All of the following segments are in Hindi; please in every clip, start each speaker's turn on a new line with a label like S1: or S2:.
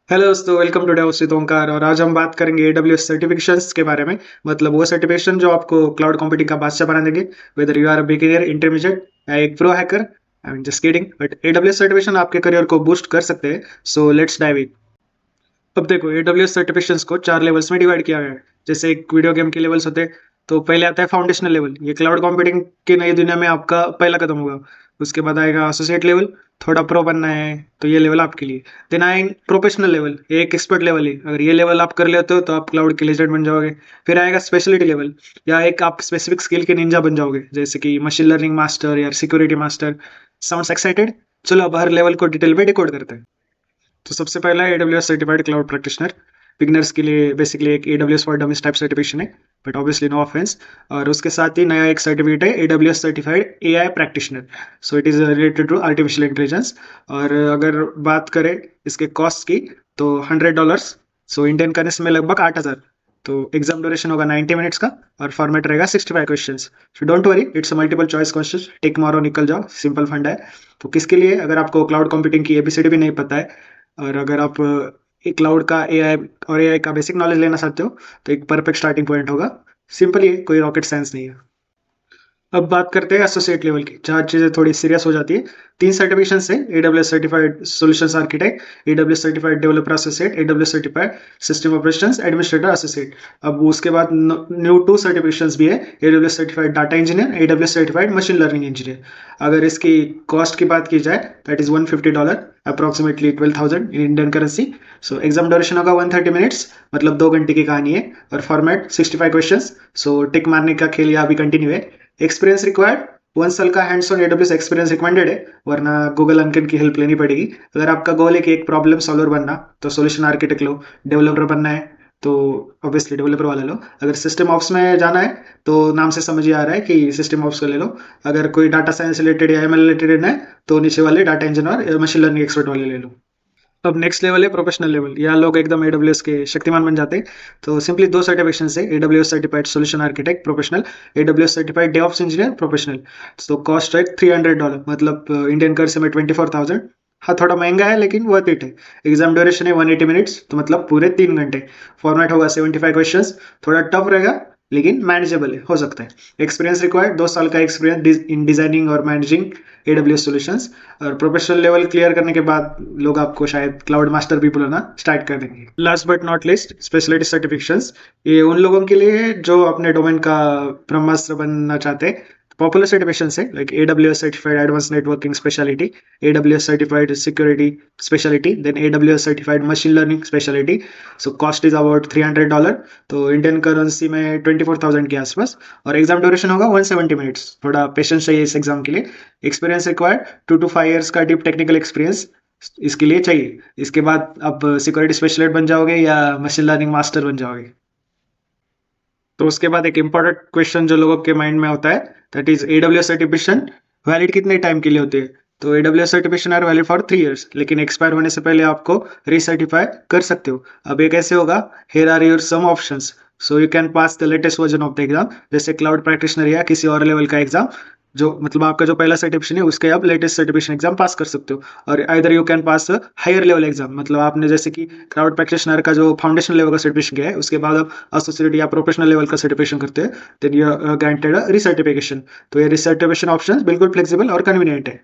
S1: हेलो दोस्तों, वेलकम टू डेवोसित ओंकार। और आज हम बात करेंगे एडब्ल्यूएस सर्टिफिकेशंस के बारे में। मतलब वो सर्टिफिकेशन जो आपको क्लाउड कंप्यूटिंग का बादशाह बना देंगे, whether you are a beginner, intermediate या एक pro hacker. I mean just kidding, but AWS certification आपके करियर को बूस्ट कर सकते हैं। So let's dive in. अब देखो, एडब्ल्यूएस सर्टिफिकेशंस को 4 लेवल्स में डिवाइड किया गया है। जैसे एक वीडियो गेम के लेवल्स होते हैं, तो पहले आता है फाउंडेशनल लेवल। ये क्लाउड कंप्यूटिंग की नई दुनिया में आपका पहला कदम होगा। उसके बाद आएगा एसोसिएट लेवल। थोड़ा प्रो बनना है तो ये लेवल आपके लिए। देन आए प्रोफेशनल लेवल, ये एक एक्सपर्ट लेवल है। अगर ये लेवल आप कर लेते हो तो आप क्लाउड के लेजेंड बन जाओगे। फिर आएगा स्पेशलिटी लेवल, या एक आप स्पेसिफिक स्किल के निंजा बन जाओगे, जैसे कि मशीन लर्निंग मास्टर या सिक्योरिटी मास्टर। Sounds excited? चलो अब हर लेवल को डिटेल में डिकोड करते हैं। तो सबसे पहला है AWS certified cloud practitioner. Beginners के लिए बेसिकली एक AWS for dummies type certification है, बट ऑब्वियसली नो ऑफेंस। और उसके साथ ही नया एक सर्टिफिकेट है AWS certified AI practitioner. So it is related to artificial intelligence. और अगर बात करें इसके कॉस्ट की, तो $100, सो इंडियन करेंसी में लगभग 8,000। तो एग्जाम ड्यूरेशन होगा 90 मिनट्स का, और फॉर्मेट रहेगा 65 questions. So don't worry, it's multiple choice question. Tick मारो निकल जाओ, सिंपल फंड है। तो किसके लिए? अगर आपको क्लाउड कंप्यूटिंग की एबीसीडी भी नहीं पता है, और अगर आप क्लाउड का एआई और एआई का बेसिक नॉलेज लेना चाहते हो, तो एक परफेक्ट स्टार्टिंग पॉइंट होगा। सिंपल ही है, कोई रॉकेट साइंस नहीं है। अब बात करते हैं एसोसिएट लेवल की, जहाँ चीज़ें थोड़ी सीरियस हो जाती है। 3 सर्टिफिकेशन है: AWS certified solutions architect, AWS certified developer associate, AWS certified system operations administrator associate. अब उसके बाद न्यू 2 सर्टिफिकेशंस भी है: AWS certified data engineer, AWS certified machine learning engineer. अगर इसकी कॉस्ट की बात की जाए, that is $150, approximately 12,000 in Indian currency. So exam duration होगा 130 मिनट्स, मतलब 2 घंटे की कहानी है। और फॉर्मेट 65 क्वेश्चन। सो टिक मारने का खेल यहाँ भी कंटिन्यू है। एक्सपीरियंस रिक्वायर्ड, 1 साल का hands on AWS experience recommended है, वरना गूगल अनकन की हेल्प लेनी पड़ेगी। अगर आपका गोल है कि एक प्रॉब्लम सॉल्वर बनना, तो सोल्यूशन आर्किटेक्ट लो। डेवलपर बनना है तो ऑब्वियसली डेवलपर वाला लो। अगर सिस्टम ऑप्स में जाना है, तो नाम से समझ ही आ रहा है कि सिस्टम ऑप्स को ले लो। अगर कोई डाटा साइंस रिलेटेड या एमएल रिलेटेड है, तो नीचे वाले डाटा इंजीनियर या मशीन लर्निंग एक्सपर्ट वाले ले लो। अब नेक्स्ट लेवल है प्रोफेशनल लेवल। यहाँ लोग एकदम एडब्ल्यूएस के शक्तिमान बन जाते हैं। तो सिंपली 2 सर्टिफिकेशन है: AWS certified solution architect professional, AWS certified DevOps engineer professional. तो कॉस्ट है $300, मतलब इंडियन करेंसी में 24,000। हाँ, थोड़ा महंगा है लेकिन वर्थ इट है। एग्जाम ड्यूरेशन है 180 मिनट्स, तो मतलब पूरे 3 घंटे। फॉर्मेट होगा 75 क्वेश्चन। थोड़ा टफ रहेगा लेकिन मैनेजेबल है, हो सकता है। एक्सपीरियंस रिक्वायर्ड, 2 साल का एक्सपीरियंस इन डिजाइनिंग और मैनेजिंग एडब्ल्यूएस सॉल्यूशंस। और प्रोफेशनल लेवल क्लियर करने के बाद लोग आपको शायद क्लाउड मास्टर भी बुलाना स्टार्ट कर देंगे। Last but not list, speciality certifications. ये उन लोगों के लिए है जो अपने डोमेन का ब्रह्मास्त्र बनना चाहते हैं। पॉपुलर सर्टिफिकेशन है like AWS certified advance networking specialty, AWS certified security specialty, then AWS certified machine learning specialty. So cost is about $300, तो इंडियन करेंसी में 24,000 के आसपास। और एग्जाम ड्यूरेशन होगा 170 मिनट्स। थोड़ा पेशेंस चाहिए इस एग्जाम के लिए। एक्सपीरियंस रिक्वायर्ड, 2 to 5 years का डीप टेक्निकल एक्सपीरियंस इसके लिए चाहिए। इसके बाद आप सिक्योरिटी स्पेशलिस्ट बन जाओगे या मशीन लर्निंग मास्टर बन जाओगे। तो उसके बाद एक इंपॉर्टेंट क्वेश्चन जो लोगों के माइंड में होता है, that is AWS certification valid कितने टाइम के लिए होती है? तो AWS certification are valid for 3 years, लेकिन एक्सपायर होने से पहले आपको रीसर्टिफाई कर सकते हो। अब ये कैसे होगा? Here are your some options. So you can pass the latest version of the exam, जैसे क्लाउड प्रैक्टिशनर या किसी और लेवल का एग्जाम। जो मतलब आपका जो पहला सर्टिफिकेशन है, उसके आप लेटेस्ट सर्टिफिकेशन एग्जाम पास कर सकते हो। और either you can pass higher level exam, मतलब आपने जैसे कि क्लाउड प्रैक्टिशनर का जो फाउंडेशन लेवल का सर्टिफिकेशन किया है, उसके बाद आप एसोसिएट या प्रोफेशनल लेवल का सर्टिफिकेशन करते हैं, then you are granted a recertification. तो ये रिसर्टिफिकेशन ऑप्शन बिल्कुल फ्लेक्सिबल और कन्वीनियंट है।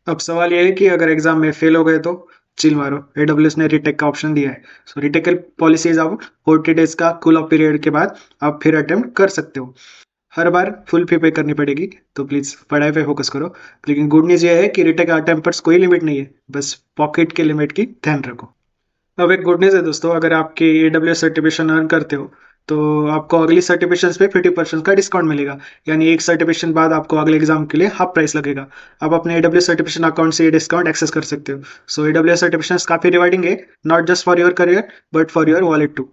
S1: अब सवाल ये है कि अगर एग्जाम में फेल हो गए तो चिल मारो, एडब्ल्यूएस ने रिटेक का ऑप्शन दिया है। So retake policy is out. 40 days का कूल ऑफ पीरियड के बाद आप फिर अटेम्प्ट कर सकते हो। हर बार फुल फी पे करनी पड़ेगी, तो प्लीज पढ़ाई पे फोकस करो। लेकिन गुड न्यूज ये है कि रिटेक अटेम्प्ट्स कोई लिमिट नहीं है, बस पॉकेट के लिमिट की ध्यान रखो। अब एक गुड न्यूज़ है दोस्तों, अगर आपकी एडब्ल्यूएस सर्टिफिकेशन अर्न करते हो, तो आपको अगली सर्टिफिकेशन पे 50% का डिस्काउंट मिलेगा। यानी एक सर्टिफिकेशन बाद आपको अगले एग्जाम के लिए हाफ प्राइस लगेगा। आप अपने एडब्ल्यूएस सर्टिफिकेशन अकाउंट से ये डिस्काउंट एक्सेस कर सकते हो। सो एडब्ल्यूएस सर्टिफिकेशन काफी रिवार्डिंग है, not just for your career but for your wallet too.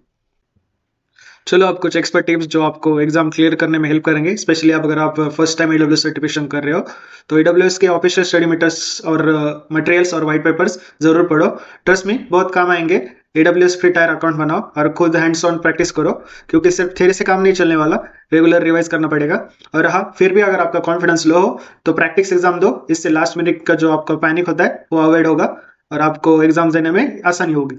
S1: चलो अब कुछ एक्सपर्ट टिप्स जो आपको एग्जाम क्लियर करने में हेल्प करेंगे, स्पेशली आप अगर आप फर्स्ट टाइम एडब्ल्यूएस सर्टिफिकेशन कर रहे हो। तो एडब्ल्यूएस के ऑफिशियल स्टडी मटेरियल्स और मटेरियल्स और वाइट पेपर्स जरूर पढ़ो। ट्रस्ट में बहुत काम आएंगे। एडब्ल्यूएस फ्री टायर अकाउंट बनाओ और खुद हैंड्स ऑन प्रैक्टिस करो, क्योंकि सिर्फ थ्योरी से काम नहीं चलने वाला, रेगुलर रिवाइज करना पड़ेगा। और हाँ, फिर भी अगर आपका कॉन्फिडेंस लो हो, तो प्रैक्टिस एग्जाम दो। इससे लास्ट मिनट का जो आपका पैनिक होता है वो अवॉइड होगा और आपको एग्जाम देने में आसानी होगी।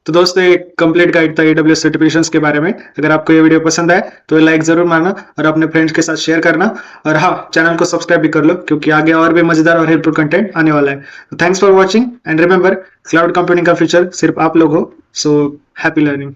S1: तो दोस्तों एक कंप्लीट गाइड था AWS सर्टिफिकेशंस के बारे में। अगर आपको ये वीडियो पसंद आए तो लाइक जरूर मारना और अपने फ्रेंड्स के साथ शेयर करना, और हाँ, चैनल को सब्सक्राइब भी कर लो क्योंकि आगे और भी मजेदार और हेल्पफुल कंटेंट आने वाला है। Thanks for watching and remember, cloud computing का फ्यूचर सिर्फ आप लोग हो। So happy learning.